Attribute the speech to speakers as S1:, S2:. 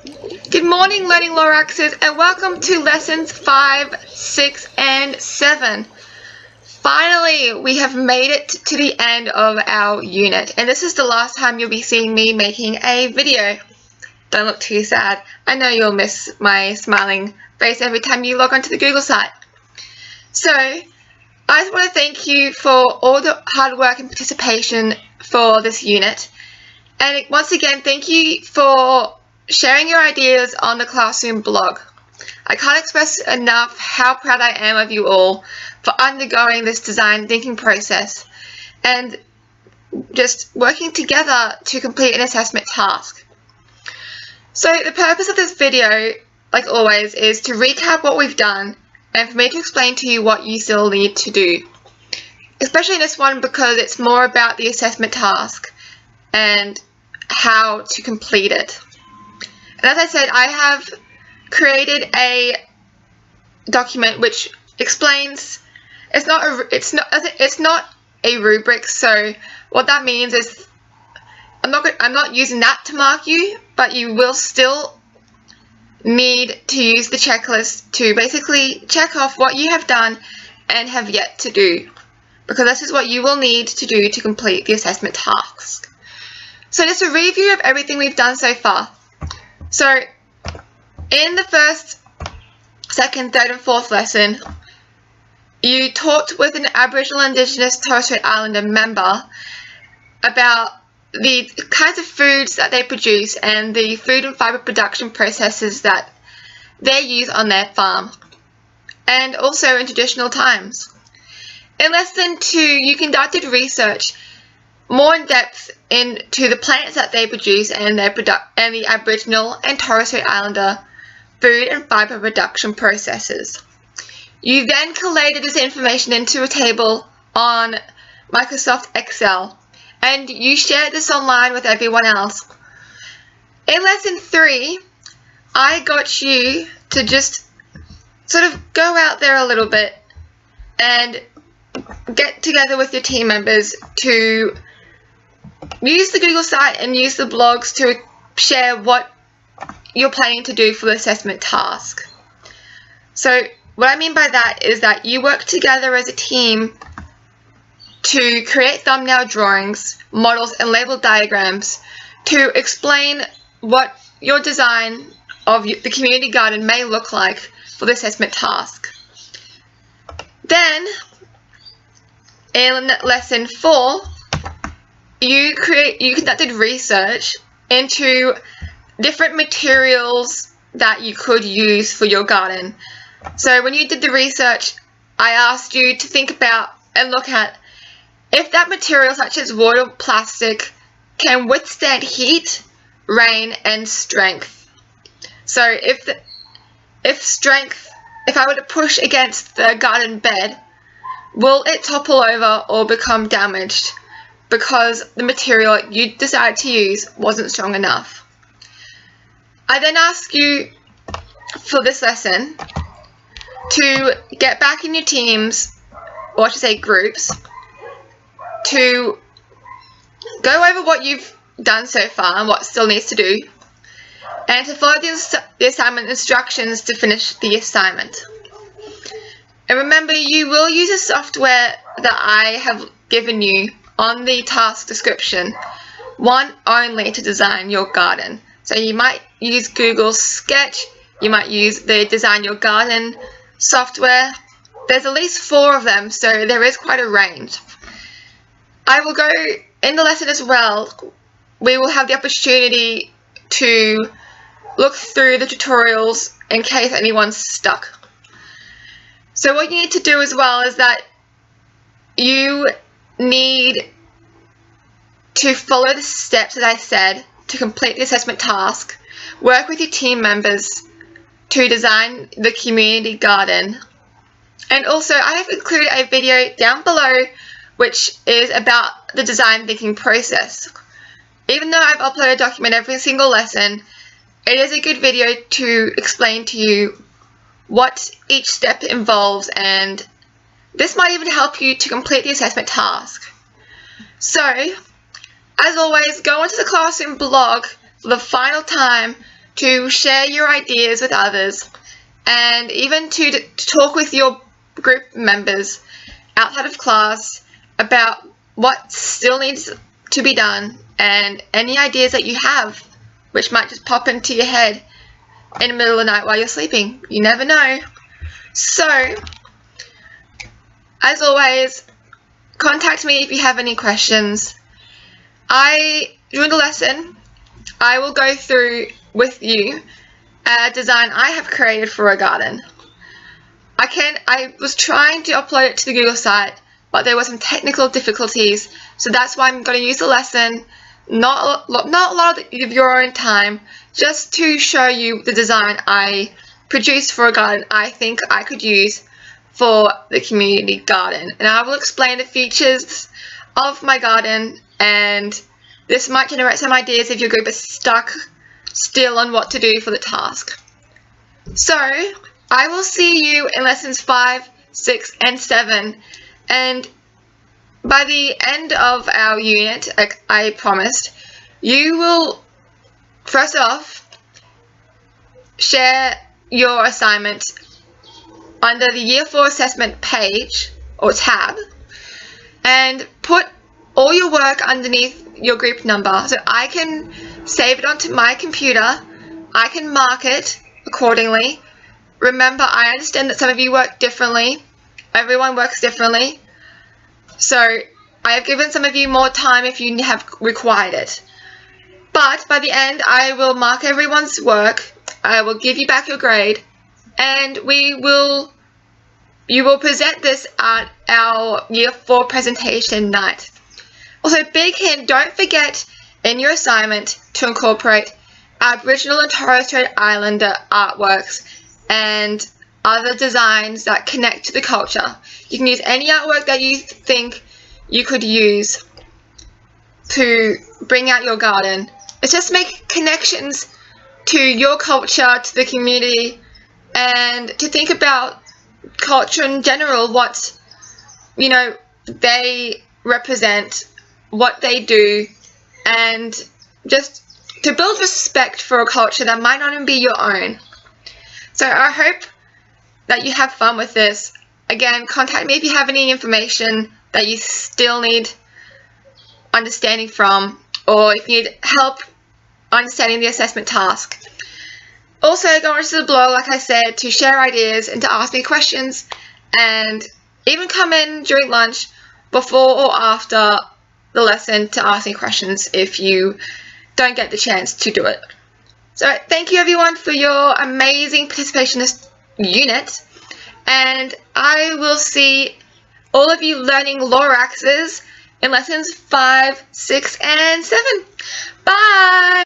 S1: Good morning, Learning Loraxes, and welcome to lessons 5, 6, and 7. Finally, we have made it to the end of our unit, and this is the last time you'll be seeing me making a video. Don't look too sad. I know you'll miss my smiling face every time you log onto the Google site. So, I just want to thank you for all the hard work and participation for this unit. And once again, thank you for sharing your ideas on the Classroom blog. I can't express enough how proud I am of you all for undergoing this design thinking process and just working together to complete an assessment task. So the purpose of this video, like always, is to recap what we've done and for me to explain to you what you still need to do. Especially in this one because it's more about the assessment task and how to complete it. And as I said, I have created a document which explains it's not a rubric. So what that means is I'm not using that to mark you, but you will still need to use the checklist to basically check off what you have done and have yet to do, because this is what you will need to do to complete the assessment task. So just a review of everything we've done so far. So in the first, second, third and fourth lesson, you talked with an Aboriginal Indigenous Torres Strait Islander member about the kinds of foods that they produce and the food and fibre production processes that they use on their farm, and also in traditional times. In lesson 2, you conducted research more in depth into the plants that they produce and the Aboriginal and Torres Strait Islander food and fibre production processes. You then collated this information into a table on Microsoft Excel, and you shared this online with everyone else. In lesson 3, I got you to just sort of go out there a little bit and get together with your team members to use the Google site and use the blogs to share what you're planning to do for the assessment task. So what I mean by that is that you work together as a team to create thumbnail drawings, models and label diagrams to explain what your design of the community garden may look like for the assessment task. Then in lesson 4, you conducted research into different materials that you could use for your garden. So when you did the research, I asked you to think about and look at if that material, such as wood or plastic, can withstand heat, rain, and strength. So if I were to push against the garden bed, will it topple over or become damaged because the material you decided to use wasn't strong enough? I then asked you for this lesson to get back in your teams, or I should say groups, to go over what you've done so far and what still needs to do, and to follow the assignment instructions to finish the assignment. And remember, you will use a software that I have given you on the task description, one only to design your garden. So you might use Google Sketch, you might use the Design Your Garden software. There's at least 4 of them, so there is quite a range. I will go in the lesson as well. We will have the opportunity to look through the tutorials in case anyone's stuck. So what you need to do as well is that you need to follow the steps that I said to complete the assessment task, work with your team members to design the community garden, and also I have included a video down below which is about the design thinking process. Even though I've uploaded a document every single lesson, it is a good video to explain to you what each step involves, and this might even help you to complete the assessment task. So, as always, go onto the Classroom blog for the final time to share your ideas with others, and even to talk with your group members outside of class about what still needs to be done and any ideas that you have which might just pop into your head in the middle of the night while you're sleeping. You never know. So, as always, contact me if you have any questions. During the lesson, I will go through with you a design I have created for a garden. I was trying to upload it to the Google site, but there were some technical difficulties, so that's why I'm going to use the lesson, not a lot of your own time, just to show you the design I produced for a garden I think I could use for the community garden. And I will explain the features of my garden, and this might generate some ideas if your group is stuck still on what to do for the task. So, I will see you in lessons 5, 6, and 7, and by the end of our unit, like I promised, you will, first off, share your assignment under the Year 4 assessment page, or tab, and put all your work underneath your group number, so I can save it onto my computer, I can mark it accordingly. Remember, I understand that some of you work differently, everyone works differently, so I have given some of you more time if you have required it. But by the end, I will mark everyone's work, I will give you back your grade, and you will present this at our Year 4 presentation night. Also, big hint, don't forget in your assignment to incorporate Aboriginal and Torres Strait Islander artworks and other designs that connect to the culture. You can use any artwork that you think you could use to bring out your garden. It's just make connections to your culture, to the community, and to think about culture in general, what, they represent, what they do, and just to build respect for a culture that might not even be your own. So I hope that you have fun with this. Again, contact me if you have any information that you still need understanding from, or if you need help understanding the assessment task. Also, go onto the blog, like I said, to share ideas and to ask me questions, and even come in during lunch, before or after the lesson, to ask me questions if you don't get the chance to do it. So thank you everyone for your amazing participation in this unit, and I will see all of you learning Loraxes in lessons 5, 6, and 7. Bye!